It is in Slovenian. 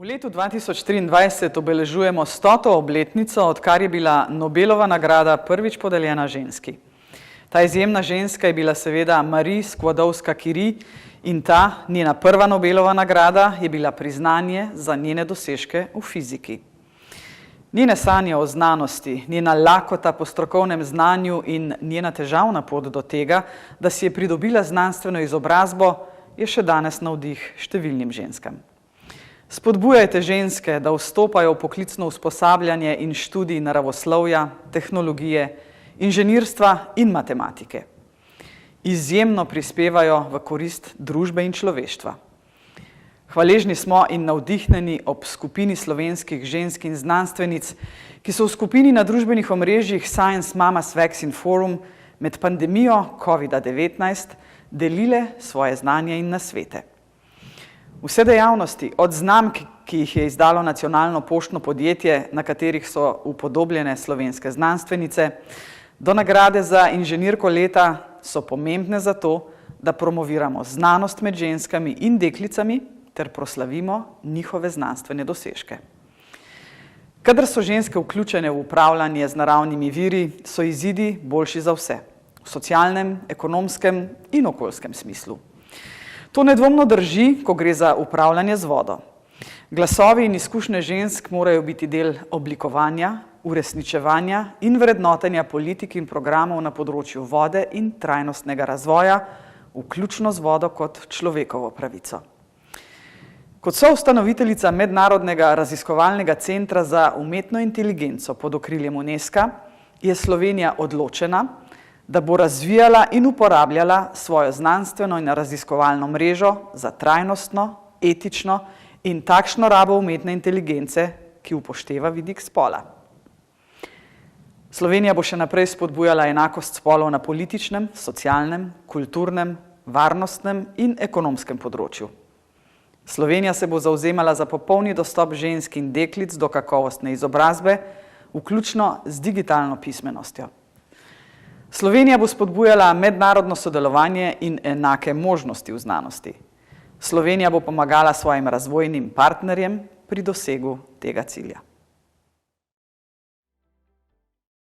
V letu 2023 obeležujemo 100. obletnico, odkar je bila Nobelova nagrada prvič podeljena ženski. Ta izjemna ženska je bila seveda Marie Skłodowska-Curie in ta, njena prva Nobelova nagrada, je bila priznanje za njene dosežke v fiziki. Njene sanje o znanosti, njena lakota po strokovnem znanju in njena težavna pot do tega, da si je pridobila znanstveno izobrazbo, je še danes navdih številnim ženskam. Spodbujajte ženske, da vstopajo v poklicno usposabljanje in študij naravoslovja, tehnologije, inženirstva in matematike. Izjemno prispevajo v korist družbe in človeštva. Hvaležni smo in navdihnjeni ob skupini slovenskih žensk in znanstvenic, ki so v skupini na družbenih omrežjih Science Mamas Vaccine Forum med pandemijo COVID-19 delile svoje znanje in nasvete. Vse dejavnosti, od znamk, ki jih je izdalo nacionalno poštno podjetje, na katerih so upodobljene slovenske znanstvenice, do nagrade za inženirko leta so pomembne zato, da promoviramo znanost med ženskami in deklicami ter proslavimo njihove znanstvene dosežke. Kadar so ženske vključene v upravljanje z naravnimi viri, so izidi boljši za vse, v socialnem, ekonomskem in okoljskem smislu. To nedvomno drži, ko gre za upravljanje z vodo. Glasovi in izkušnje žensk morajo biti del oblikovanja, uresničevanja in vrednotenja politik in programov na področju vode in trajnostnega razvoja, vključno z vodo kot človekovo pravico. Kot soustanoviteljica Mednarodnega raziskovalnega centra za umetno inteligenco pod okriljem UNESCO je Slovenija odločena, da bo razvijala in uporabljala svojo znanstveno in raziskovalno mrežo za trajnostno, etično in takšno rabo umetne inteligence, ki upošteva vidik spola. Slovenija bo še naprej spodbujala enakost spolov na političnem, socialnem, kulturnem, varnostnem in ekonomskem področju. Slovenija se bo zavzemala za popolni dostop žensk in deklic do kakovostne izobrazbe, vključno z digitalno pismenostjo. Slovenija bo spodbujala mednarodno sodelovanje in enake možnosti v znanosti. Slovenija bo pomagala svojim razvojnim partnerjem pri dosegu tega cilja.